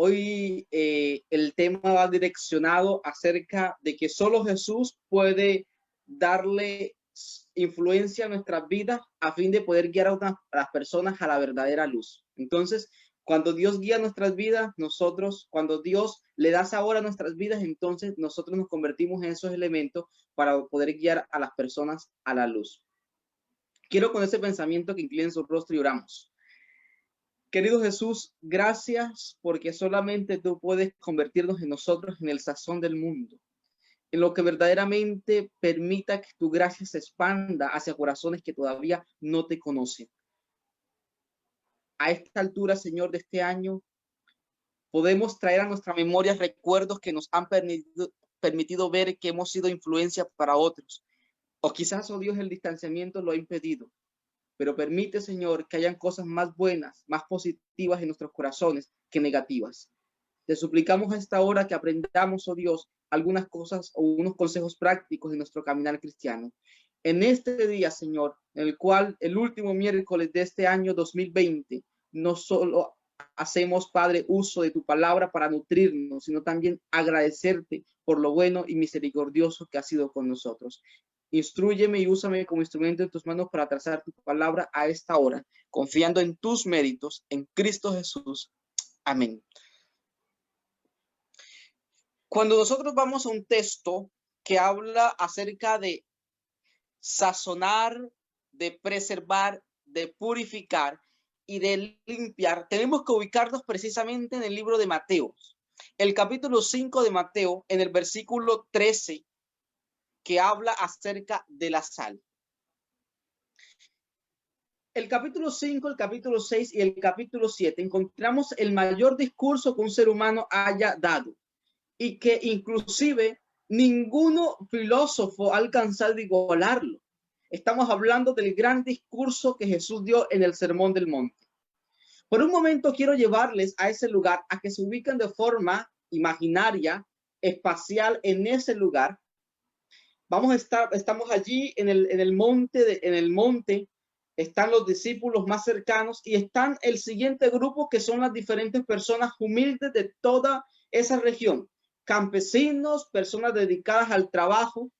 Hoy el tema va direccionado acerca de que solo Jesús puede darle influencia a nuestras vidas a fin de poder guiar a las personas a la verdadera luz. Entonces, cuando Dios guía nuestras vidas, cuando Dios le da sabor a nuestras vidas, entonces nosotros nos convertimos en esos elementos para poder guiar a las personas a la luz. Quiero con ese pensamiento que inclinen su rostro y oramos. Querido Jesús, gracias porque solamente tú puedes convertirnos en nosotros en el sazón del mundo, en lo que verdaderamente permita que tu gracia se expanda hacia corazones que todavía no te conocen. A esta altura, Señor, de este año, podemos traer a nuestra memoria recuerdos que nos han permitido ver que hemos sido influencia para otros. O quizás, oh Dios, el distanciamiento lo ha impedido. Pero permite, Señor, que hayan cosas más buenas, más positivas en nuestros corazones que negativas. Te suplicamos a esta hora que aprendamos, oh Dios, algunas cosas o unos consejos prácticos de nuestro caminar cristiano. En este día, Señor, en el cual el último miércoles de este año 2020, no solo hacemos, Padre, uso de tu palabra para nutrirnos, sino también agradecerte por lo bueno y misericordioso que has sido con nosotros. Instrúyeme y úsame como instrumento en tus manos para trazar tu palabra a esta hora, confiando en tus méritos, en Cristo Jesús. Amén. Cuando nosotros vamos a un texto que habla acerca de sazonar, de preservar, de purificar y de limpiar, tenemos que ubicarnos precisamente en el libro de Mateo, el capítulo 5 de Mateo, en el versículo 13, que habla acerca de la sal. El capítulo 5, el capítulo 6 y el capítulo 7 encontramos el mayor discurso que un ser humano haya dado y que inclusive ninguno filósofo ha alcanzado de igualarlo. Estamos hablando del gran discurso que Jesús dio en el Sermón del Monte. Por un momento quiero llevarles a ese lugar, a que se ubiquen de forma imaginaria, espacial en ese lugar. Estamos allí en el monte, están los discípulos más cercanos y están el siguiente grupo que son las diferentes personas humildes de toda esa región, campesinos, personas dedicadas al trabajo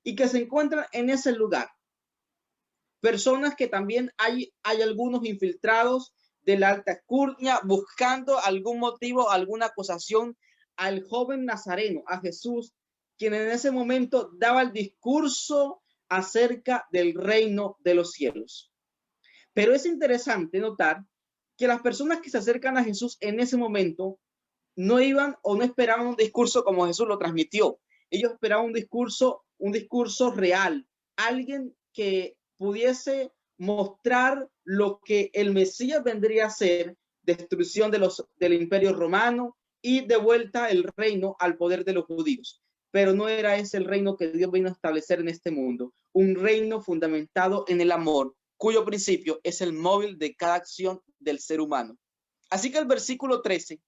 y que se encuentran en ese lugar. Personas que también hay algunos infiltrados de la alta alcurnia buscando algún motivo, alguna acusación al joven nazareno, a Jesús, quien en ese momento daba el discurso acerca del reino de los cielos. Pero es interesante notar que las personas que se acercan a Jesús en ese momento no iban o no esperaban un discurso como Jesús lo transmitió. Ellos esperaban un discurso real, alguien que pudiese mostrar lo que el Mesías vendría a ser, destrucción del imperio romano y de vuelta el reino al poder de los judíos. Pero no era ese el reino que Dios vino a establecer en este mundo, un reino fundamentado en el amor, cuyo principio es el móvil de cada acción del ser humano. Así que el versículo 13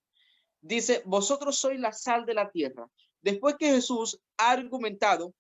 dice, vosotros sois la sal de la tierra. Después que Jesús ha argumentado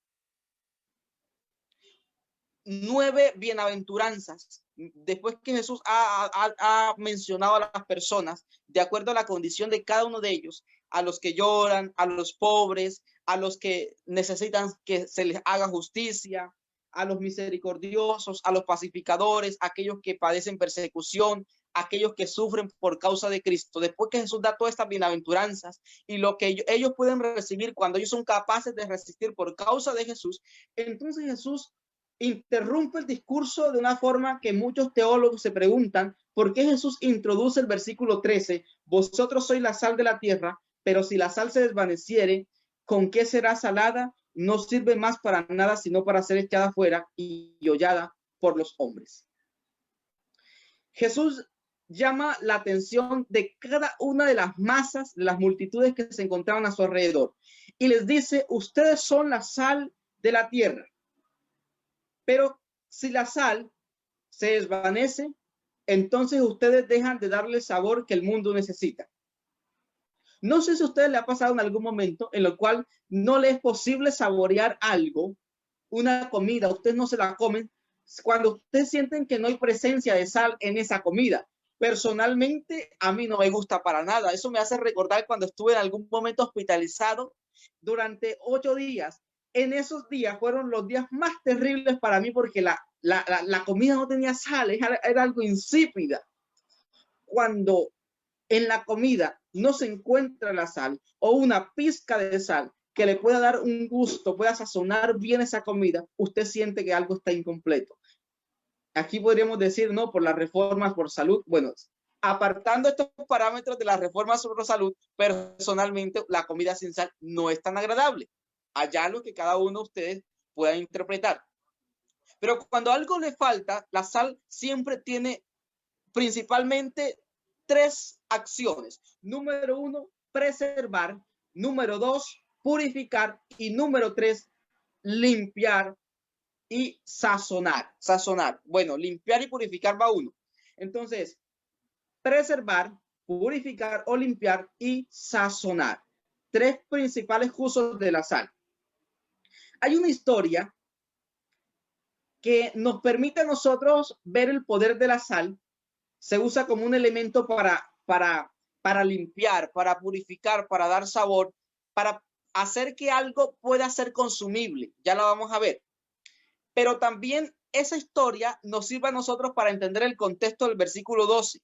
9 bienaventuranzas, después que Jesús ha mencionado a las personas de acuerdo a la condición de cada uno de ellos, a los que lloran, a los pobres, a los que necesitan que se les haga justicia, a los misericordiosos, a los pacificadores, a aquellos que padecen persecución, a aquellos que sufren por causa de Cristo. Después que Jesús da todas estas bienaventuranzas y lo que ellos pueden recibir cuando ellos son capaces de resistir por causa de Jesús, entonces Jesús interrumpe el discurso de una forma que muchos teólogos se preguntan por qué Jesús introduce el versículo 13, vosotros sois la sal de la tierra, pero si la sal se desvaneciere, ¿con qué será salada? No sirve más para nada, sino para ser echada fuera y hollada por los hombres. Jesús llama la atención de cada una de las masas, de las multitudes que se encontraban a su alrededor, y les dice, ustedes son la sal de la tierra. Pero si la sal se desvanece, entonces ustedes dejan de darle el sabor que el mundo necesita. No sé si a ustedes les ha pasado en algún momento en el cual no les es posible saborear algo, una comida, ustedes no se la comen, cuando ustedes sienten que no hay presencia de sal en esa comida. Personalmente, a mí no me gusta para nada. Eso me hace recordar cuando estuve en algún momento hospitalizado durante 8 días. En esos días fueron los días más terribles para mí porque la comida no tenía sal, era algo insípida. Cuando en la comida no se encuentra la sal o una pizca de sal que le pueda dar un gusto, pueda sazonar bien esa comida, usted siente que algo está incompleto. Aquí podríamos decir, no, por las reformas por salud. Bueno, apartando estos parámetros de las reformas sobre salud, personalmente la comida sin sal no es tan agradable. Allá lo que cada uno de ustedes pueda interpretar. Pero cuando algo le falta, la sal siempre tiene principalmente 3 acciones. Número 1, preservar. Número 2, purificar. Y número 3, limpiar y sazonar. Sazonar. Bueno, limpiar y purificar va uno. Entonces, preservar, purificar o limpiar y sazonar. 3 principales usos de la sal. Hay una historia que nos permite a nosotros ver el poder de la sal. Se usa como un elemento para limpiar, para purificar, para dar sabor, para hacer que algo pueda ser consumible. Ya la vamos a ver. Pero también esa historia nos sirve a nosotros para entender el contexto del versículo 12.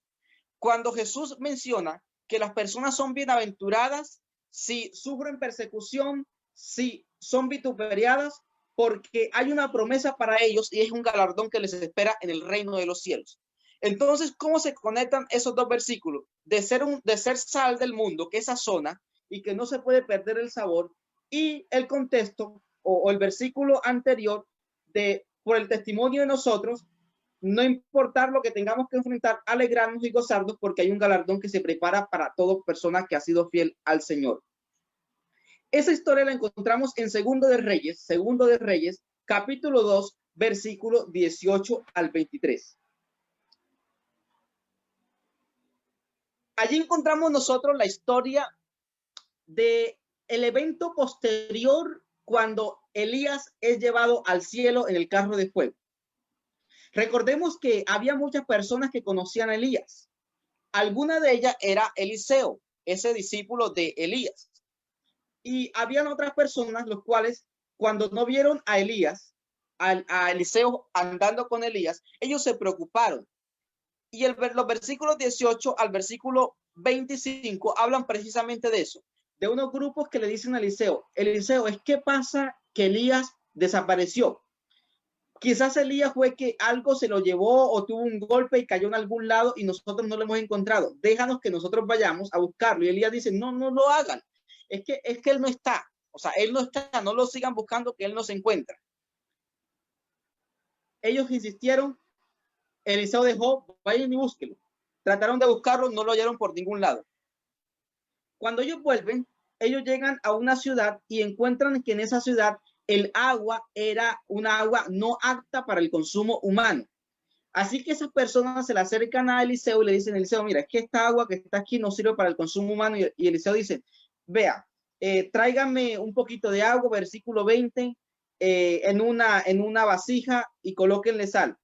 Cuando Jesús menciona que las personas son bienaventuradas si sufren persecución, si son vituperadas, porque hay una promesa para ellos y es un galardón que les espera en el reino de los cielos. Entonces, ¿cómo se conectan esos dos versículos? De ser sal del mundo, que es esa zona y que no se puede perder el sabor, y el contexto o el versículo anterior de por el testimonio de nosotros, no importar lo que tengamos que enfrentar, alegrarnos y gozarnos porque hay un galardón que se prepara para toda persona que ha sido fiel al Señor. Esa historia la encontramos en Segundo de Reyes, capítulo 2, versículo 18 al 23. Allí encontramos nosotros la historia de el evento posterior cuando Elías es llevado al cielo en el carro de fuego. Recordemos que había muchas personas que conocían a Elías. Alguna de ellas era Eliseo, ese discípulo de Elías. Y habían otras personas los cuales cuando no vieron a Elías, a Eliseo andando con Elías, ellos se preocuparon. Y los versículos 18 al versículo 25 hablan precisamente de eso, de unos grupos que le dicen a Eliseo, ¿es qué pasa que Elías desapareció? Quizás Elías fue que algo se lo llevó o tuvo un golpe y cayó en algún lado y nosotros no lo hemos encontrado. Déjanos que nosotros vayamos a buscarlo. Y Elías dice, no, no lo hagan. Es que él no está. O sea, él no está. No lo sigan buscando, que él no se encuentra. Ellos insistieron. Eliseo dejó, vayan y búsquenlo. Trataron de buscarlo, no lo hallaron por ningún lado. Cuando ellos vuelven, ellos llegan a una ciudad y encuentran que en esa ciudad el agua era una agua no apta para el consumo humano. Así que esas personas se le acercan a Eliseo y le dicen, Eliseo, mira, es que esta agua que está aquí no sirve para el consumo humano. Y Eliseo dice, vea, tráigame un poquito de agua, versículo 20, en una vasija y colóquenle sal.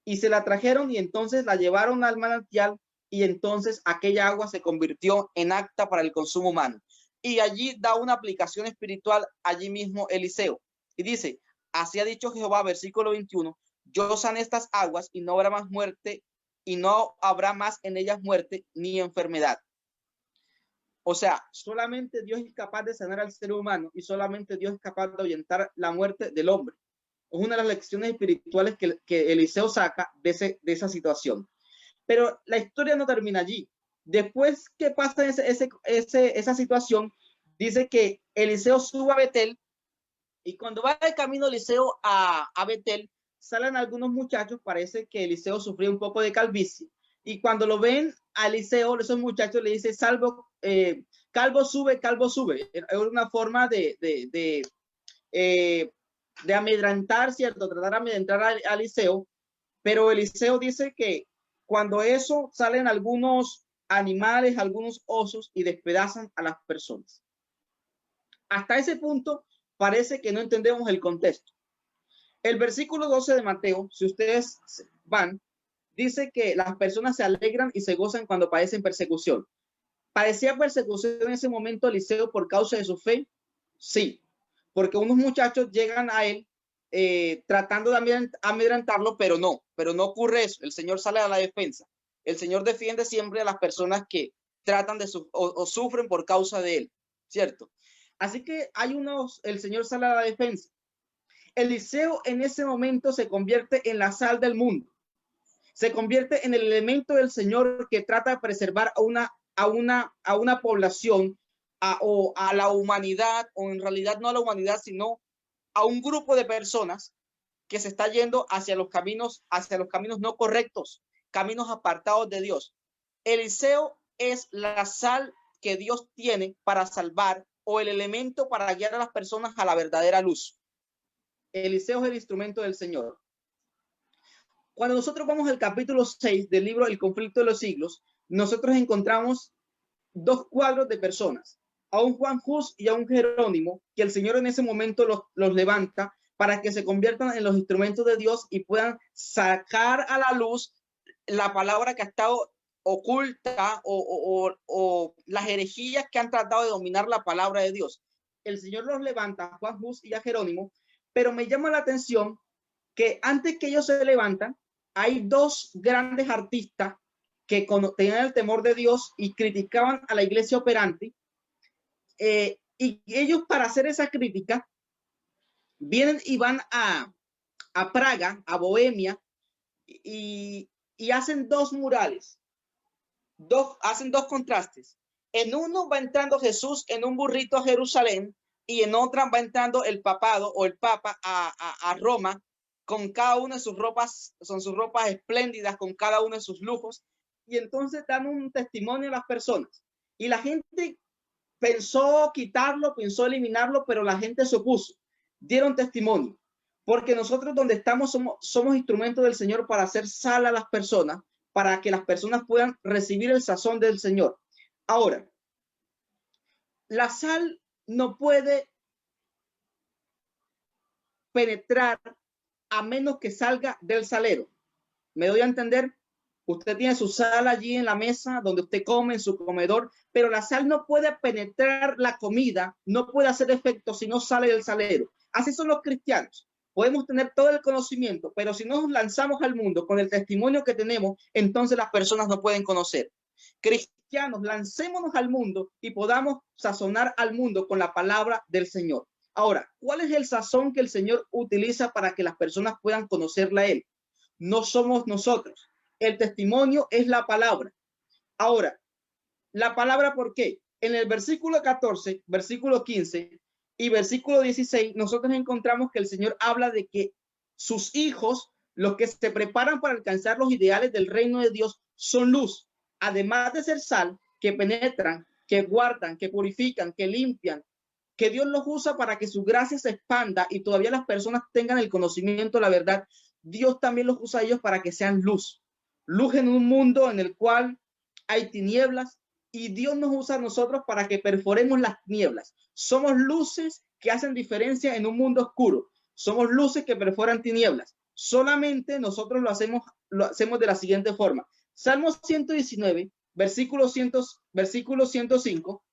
Y se la trajeron y entonces la llevaron al manantial y entonces aquella agua se convirtió en apta para el consumo humano. Y allí da una aplicación espiritual allí mismo Eliseo. Y dice, así ha dicho Jehová, versículo 21, yo sané estas aguas y no habrá más muerte y no habrá más en ellas muerte ni enfermedad. O sea, solamente Dios es capaz de sanar al ser humano y solamente Dios es capaz de ahuyentar la muerte del hombre. Es una de las lecciones espirituales que Eliseo saca de esa situación. Pero la historia no termina allí. Después que pasa esa situación, dice que Eliseo sube a Betel y cuando va de camino Eliseo a Betel, salen algunos muchachos, parece que Eliseo sufrió un poco de calvicie, y cuando lo ven a Eliseo, esos muchachos le dicen, calvo sube, calvo sube. Es una forma de amedrentar, ¿cierto? Tratar de amedrentar a Eliseo, pero Eliseo dice que cuando eso salen algunos animales, algunos osos y despedazan a las personas. Hasta ese punto parece que no entendemos el contexto. El versículo 12 de Mateo, si ustedes van, dice que las personas se alegran y se gozan cuando padecen persecución. ¿Padecía persecución en ese momento Eliseo por causa de su fe? Sí, porque unos muchachos llegan a él tratando de amedrentarlo, pero no ocurre eso. El Señor sale a la defensa. El Señor defiende siempre a las personas que tratan de o sufren por causa de él, ¿cierto? Así que el Señor sale a la defensa. Eliseo en ese momento se convierte en la sal del mundo. Se convierte en el elemento del Señor que trata de preservar a una población, o a la humanidad, o en realidad no a la humanidad, sino a un grupo de personas que se está yendo hacia los caminos no correctos, caminos apartados de Dios. Eliseo es la sal que Dios tiene para salvar, o el elemento para guiar a las personas a la verdadera luz. Eliseo es el instrumento del Señor. Cuando nosotros vamos al capítulo 6 del libro El conflicto de los siglos, nosotros encontramos dos cuadros de personas, a un Juan Hus y a un Jerónimo, que el Señor en ese momento los levanta para que se conviertan en los instrumentos de Dios y puedan sacar a la luz la palabra que ha estado oculta, o las herejías que han tratado de dominar la palabra de Dios. El Señor los levanta a Juan Hus y a Jerónimo, pero me llama la atención que antes que ellos se levantan, hay dos grandes artistas que tenían el temor de Dios y criticaban a la iglesia operante, y ellos, para hacer esa crítica, vienen y van a Praga, a Bohemia, y hacen dos murales, hacen dos contrastes. En uno va entrando Jesús en un burrito a Jerusalén, y en otra va entrando el papado o el papa a Roma, con cada una de sus ropas, son sus ropas espléndidas, con cada uno de sus lujos, y entonces dan un testimonio a las personas. Y la gente pensó quitarlo, pensó eliminarlo, pero la gente se opuso. Dieron testimonio, porque nosotros donde estamos somos instrumentos del Señor para hacer sal a las personas, para que las personas puedan recibir el sazón del Señor. Ahora, la sal no puede penetrar a menos que salga del salero. ¿Me doy a entender? Usted tiene su sal allí en la mesa donde usted come, en su comedor, pero la sal no puede penetrar la comida, no puede hacer efecto si no sale del salero. Así son los cristianos. Podemos tener todo el conocimiento, pero si no nos lanzamos al mundo con el testimonio que tenemos, entonces las personas no pueden conocer. Cristianos, lancémonos al mundo y podamos sazonar al mundo con la palabra del Señor. Ahora, ¿cuál es el sazón que el Señor utiliza para que las personas puedan conocerla a Él? No somos nosotros. El testimonio es la palabra. Ahora, la palabra, ¿por qué? En el versículo 14, versículo 15 y versículo 16, nosotros encontramos que el Señor habla de que sus hijos, los que se preparan para alcanzar los ideales del reino de Dios, son luz. Además de ser sal, que penetran, que guardan, que purifican, que limpian, que Dios los usa para que su gracia se expanda y todavía las personas tengan el conocimiento de la verdad. Dios también los usa a ellos para que sean luz. Luz en un mundo en el cual hay tinieblas, y Dios nos usa a nosotros para que perforemos las tinieblas. Somos luces que hacen diferencia en un mundo oscuro. Somos luces que perforan tinieblas. Solamente nosotros lo hacemos de la siguiente forma. Salmo 119, versículo 105.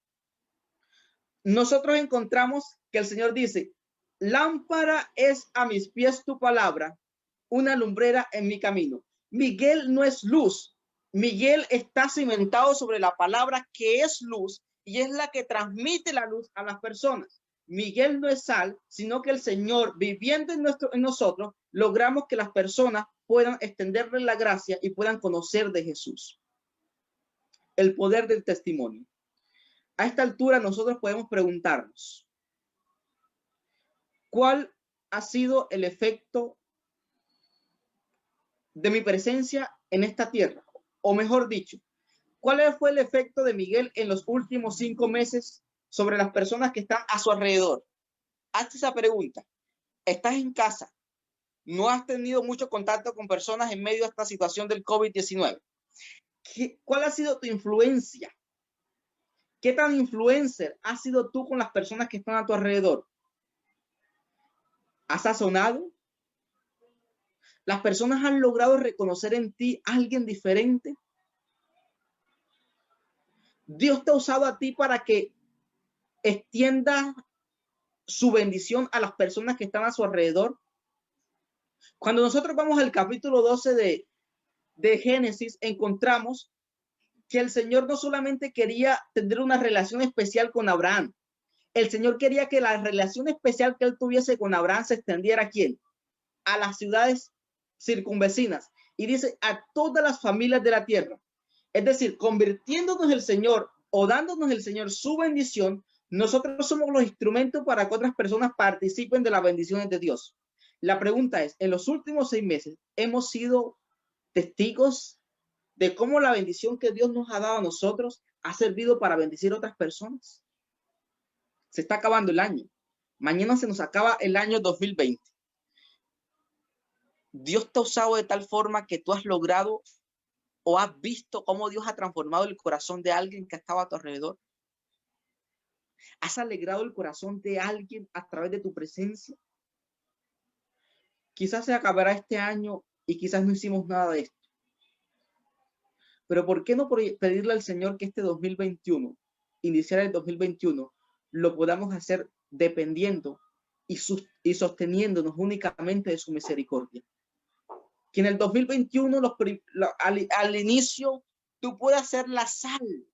Nosotros encontramos que el Señor dice: lámpara es a mis pies tu palabra, una lumbrera en mi camino. Miguel no es luz. Miguel está cimentado sobre la palabra que es luz y es la que transmite la luz a las personas. Miguel no es sal, sino que el Señor, viviendo en nosotros, logramos que las personas puedan extenderle la gracia y puedan conocer de Jesús. El poder del testimonio. A esta altura nosotros podemos preguntarnos: ¿cuál ha sido el efecto de mi presencia en esta tierra? O mejor dicho, ¿cuál fue el efecto de Miguel en los últimos 5 meses sobre las personas que están a su alrededor? Hazte esa pregunta. Estás en casa, no has tenido mucho contacto con personas en medio de esta situación del COVID-19. ¿Cuál ha sido tu influencia? ¿Qué tan influencer has sido tú con las personas que están a tu alrededor? ¿Has sazonado? Las personas han logrado reconocer en ti a alguien diferente. Dios te ha usado a ti para que extienda su bendición a las personas que están a su alrededor. Cuando nosotros vamos al capítulo 12 de Génesis, encontramos que el Señor no solamente quería tener una relación especial con Abraham, el Señor quería que la relación especial que él tuviese con Abraham se extendiera ¿a quién? A las ciudades circunvecinas. Y dice, a todas las familias de la tierra. Es decir, convirtiéndonos el Señor o dándonos el Señor su bendición, nosotros somos los instrumentos para que otras personas participen de las bendiciones de Dios. La pregunta es, en los últimos 6 meses, ¿hemos sido testigos de cómo la bendición que Dios nos ha dado a nosotros ha servido para bendecir a otras personas? Se está acabando el año. Mañana se nos acaba el año 2020. Dios te ha usado de tal forma que tú has logrado o has visto cómo Dios ha transformado el corazón de alguien que estaba a tu alrededor. ¿Has alegrado el corazón de alguien a través de tu presencia? Quizás se acabará este año y quizás no hicimos nada de esto. Pero ¿por qué no pedirle al Señor que este 2021, iniciar el 2021, lo podamos hacer dependiendo y sosteniéndonos únicamente de su misericordia? Que en el 2021, al inicio, tú puedas ser la sal,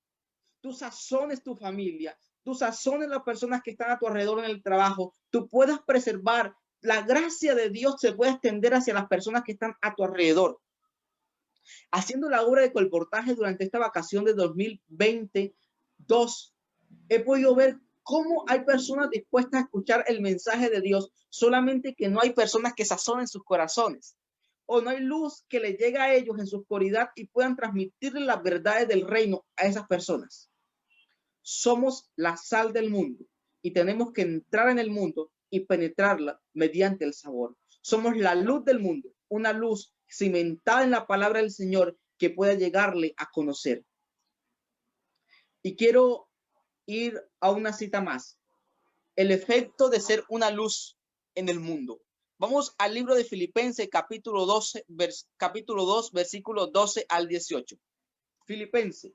tú sazones tu familia, tú sazones las personas que están a tu alrededor en el trabajo, tú puedas preservar, la gracia de Dios se puede extender hacia las personas que están a tu alrededor. Haciendo la obra de colportaje durante esta vacación de 2022, he podido ver cómo hay personas dispuestas a escuchar el mensaje de Dios, solamente que no hay personas que sazonen sus corazones, o no hay luz que les llegue a ellos en su oscuridad y puedan transmitirle las verdades del reino a esas personas. Somos la sal del mundo y tenemos que entrar en el mundo y penetrarla mediante el sabor. Somos la luz del mundo, una luz cimentada en la palabra del Señor que pueda llegarle a conocer. Y quiero ir a una cita más. El efecto de ser una luz en el mundo. Vamos al libro de Filipenses, capítulo 2, versículos 12 al 18. Filipenses.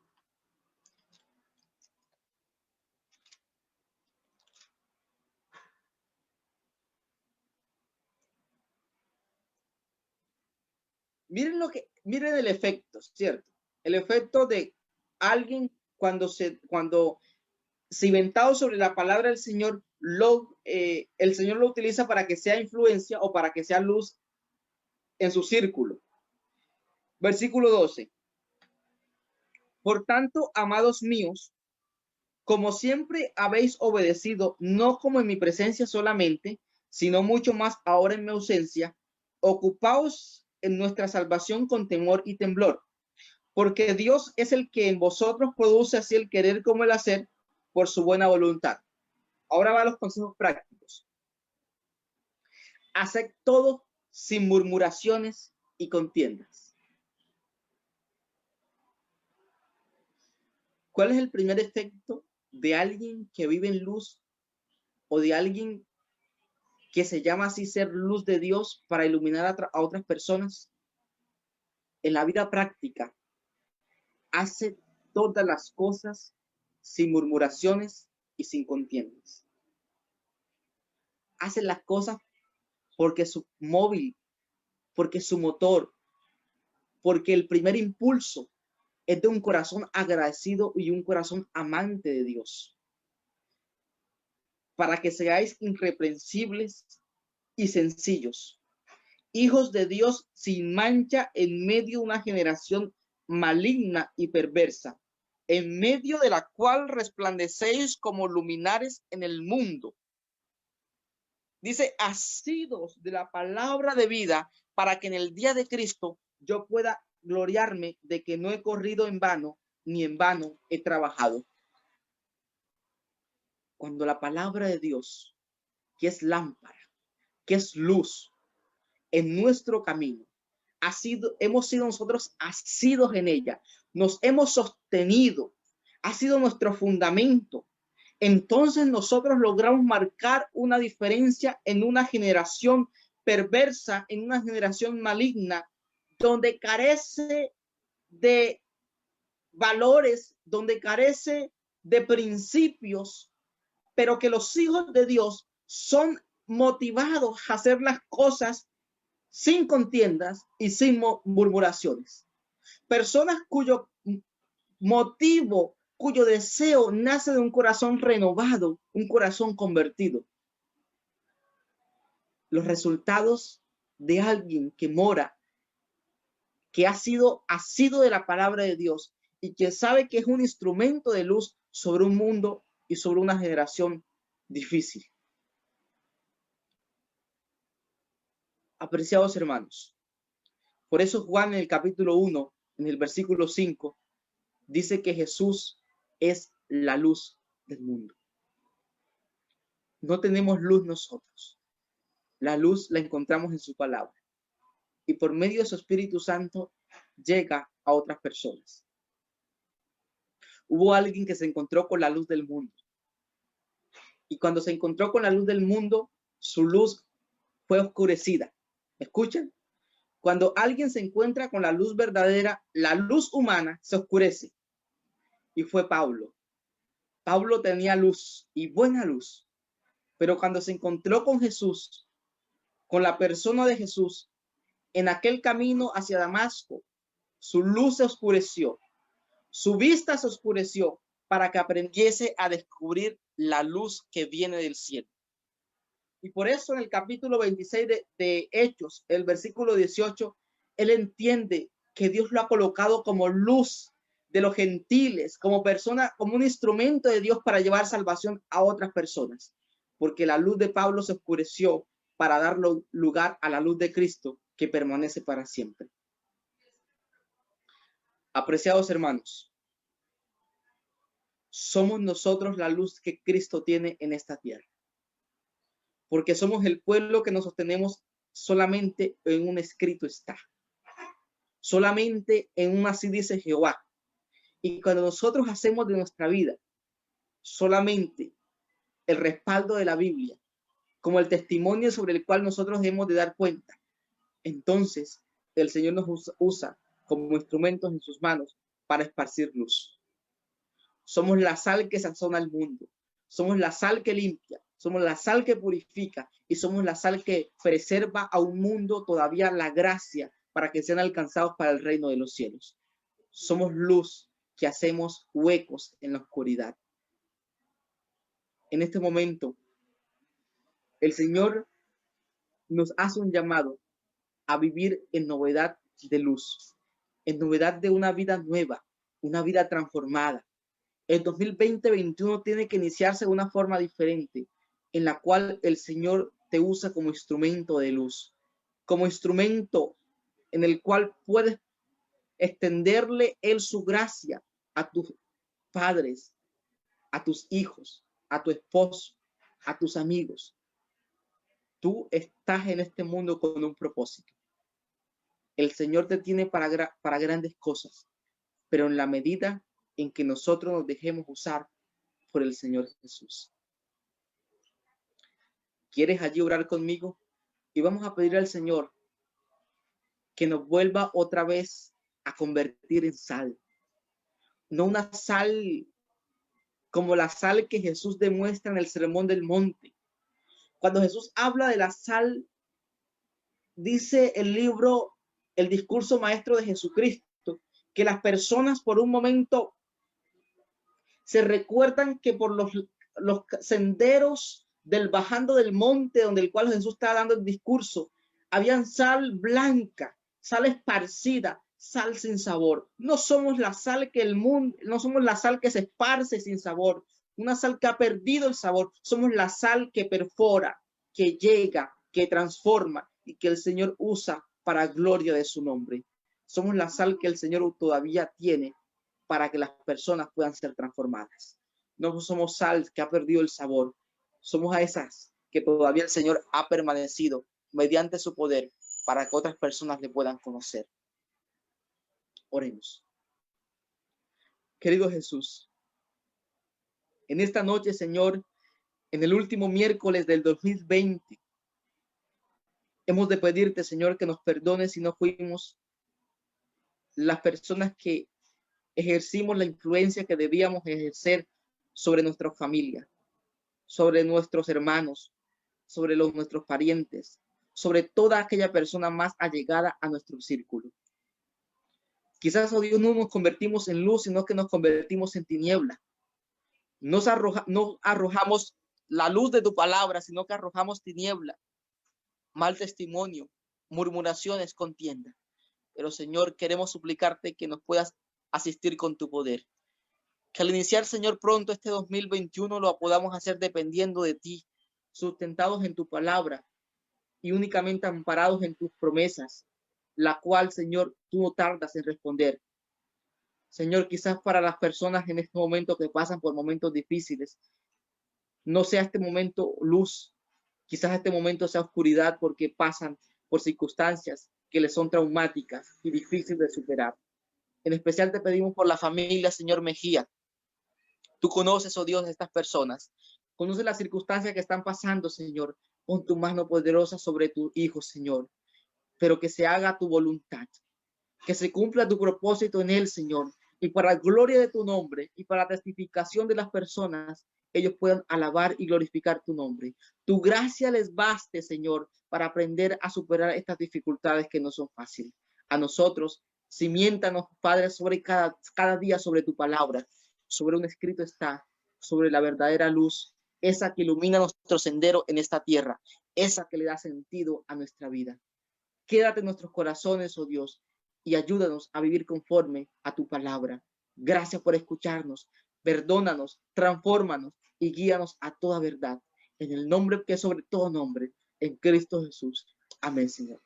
Miren el efecto, ¿cierto? El efecto de alguien cuando cimentado sobre la palabra del Señor, el Señor lo utiliza para que sea influencia o para que sea luz en su círculo. Versículo 12. Por tanto, amados míos, como siempre habéis obedecido, no como en mi presencia solamente, sino mucho más ahora en mi ausencia, ocupaos en nuestra salvación con temor y temblor, porque Dios es el que en vosotros produce así el querer como el hacer por su buena voluntad. Ahora va a los consejos prácticos. Haced todo sin murmuraciones y contiendas. ¿Cuál es el primer efecto de alguien que vive en luz o de alguien que se llama así ser luz de Dios para iluminar a otras personas? En la vida práctica, hace todas las cosas sin murmuraciones y sin contiendas. Hace las cosas porque su móvil, porque su motor, porque el primer impulso es de un corazón agradecido y un corazón amante de Dios. Para que seáis irreprensibles y sencillos, hijos de Dios sin mancha en medio de una generación maligna y perversa, en medio de la cual resplandecéis como luminares en el mundo. Dice, asidos de la palabra de vida, para que en el día de Cristo yo pueda gloriarme de que no he corrido en vano, ni en vano he trabajado. Cuando la palabra de Dios, que es lámpara, que es luz en nuestro camino, hemos sido nosotros asidos en ella, nos hemos sostenido, ha sido nuestro fundamento. Entonces nosotros logramos marcar una diferencia en una generación perversa, en una generación maligna, donde carece de valores, donde carece de principios, pero que los hijos de Dios son motivados a hacer las cosas sin contiendas y sin murmuraciones. Personas cuyo motivo, cuyo deseo nace de un corazón renovado, un corazón convertido. Los resultados de alguien que mora, que ha sido de la palabra de Dios y que sabe que es un instrumento de luz sobre un mundo y sobre una generación difícil. Apreciados hermanos, por eso Juan en el capítulo 1, en el versículo 5, dice que Jesús es la luz del mundo. No tenemos luz nosotros. La luz la encontramos en su palabra. Y por medio de su Espíritu Santo llega a otras personas. Hubo alguien que se encontró con la luz del mundo. Y cuando se encontró con la luz del mundo, su luz fue oscurecida. ¿Escuchan? Cuando alguien se encuentra con la luz verdadera, la luz humana se oscurece. Y fue Pablo. Pablo tenía luz y buena luz. Pero cuando se encontró con Jesús, con la persona de Jesús, en aquel camino hacia Damasco, su luz se oscureció. Su vista se oscureció para que aprendiese a descubrir la luz que viene del cielo. Y por eso en el capítulo 26 de Hechos, el versículo 18, él entiende que Dios lo ha colocado como luz de los gentiles, como persona, como un instrumento de Dios para llevar salvación a otras personas. Porque la luz de Pablo se oscureció para dar lugar a la luz de Cristo que permanece para siempre. Apreciados hermanos, somos nosotros la luz que Cristo tiene en esta tierra. Porque somos el pueblo que nos sostenemos solamente en un escrito está. Solamente en un así dice Jehová. Y cuando nosotros hacemos de nuestra vida solamente el respaldo de la Biblia, como el testimonio sobre el cual nosotros debemos de dar cuenta, entonces el Señor nos usa como instrumentos en sus manos para esparcir luz. Somos la sal que sazona el mundo. Somos la sal que limpia. Somos la sal que purifica. Y somos la sal que preserva a un mundo todavía la gracia para que sean alcanzados para el reino de los cielos. Somos luz que hacemos huecos en la oscuridad. En este momento, el Señor nos hace un llamado a vivir en novedad de luz, en novedad de una vida nueva, una vida transformada. El 2020-21 tiene que iniciarse de una forma diferente, en la cual el Señor te usa como instrumento de luz, como instrumento en el cual puedes extenderle Él su gracia a tus padres, a tus hijos, a tu esposo, a tus amigos. Tú estás en este mundo con un propósito. El Señor te tiene para grandes cosas, pero en la medida en que nosotros nos dejemos usar por el Señor Jesús. ¿Quieres allí orar conmigo? Y vamos a pedir al Señor que nos vuelva otra vez a convertir en sal. No una sal como la sal que Jesús demuestra en el Sermón del Monte. Cuando Jesús habla de la sal, dice el libro, el discurso maestro de Jesucristo, que las personas por un momento se recuerdan que por los senderos del bajando del monte donde el cual Jesús estaba dando el discurso, habían sal blanca, sal esparcida, sal sin sabor. No somos la sal que el mundo, no somos la sal que se esparce sin sabor, una sal que ha perdido el sabor. Somos la sal que perfora, que llega, que transforma y que el Señor usa para gloria de su nombre. Somos la sal que el Señor todavía tiene para que las personas puedan ser transformadas. No somos sal que ha perdido el sabor. Somos a esas que todavía el Señor ha permanecido mediante su poder para que otras personas le puedan conocer. Oremos. Querido Jesús, en esta noche, Señor, en el último miércoles del 2020, Hemos de pedirte, Señor, que nos perdones si no fuimos las personas que ejercimos la influencia que debíamos ejercer sobre nuestra familia, sobre nuestros hermanos, sobre nuestros parientes, sobre toda aquella persona más allegada a nuestro círculo. Quizás, oh Dios, no nos convertimos en luz, sino que nos convertimos en tiniebla. No arrojamos la luz de tu palabra, sino que arrojamos tiniebla, mal testimonio, murmuraciones, contienda. Pero, Señor, queremos suplicarte que nos puedas asistir con tu poder. Que al iniciar, Señor, pronto este 2021 lo podamos hacer dependiendo de ti, sustentados en tu palabra y únicamente amparados en tus promesas, la cual, Señor, tú no tardas en responder. Señor, quizás para las personas en este momento que pasan por momentos difíciles, no sea este momento luz, quizás este momento sea oscuridad porque pasan por circunstancias que les son traumáticas y difíciles de superar. En especial te pedimos por la familia, Señor Mejía. Tú conoces, oh Dios, a estas personas. Conoces las circunstancias que están pasando, Señor. Pon tu mano poderosa sobre tu hijo, Señor. Pero que se haga tu voluntad. Que se cumpla tu propósito en él, Señor. Y para la gloria de tu nombre y para la testificación de las personas, ellos puedan alabar y glorificar tu nombre. Tu gracia les baste, Señor, para aprender a superar estas dificultades que no son fáciles. A nosotros, cimiéntanos, Padre, sobre cada día sobre tu palabra. Sobre un escrito está, sobre la verdadera luz, esa que ilumina nuestro sendero en esta tierra, esa que le da sentido a nuestra vida. Quédate en nuestros corazones, oh Dios, y ayúdanos a vivir conforme a tu palabra. Gracias por escucharnos. Perdónanos, transfórmanos y guíanos a toda verdad. En el nombre que es sobre todo nombre, en Cristo Jesús. Amén, Señor.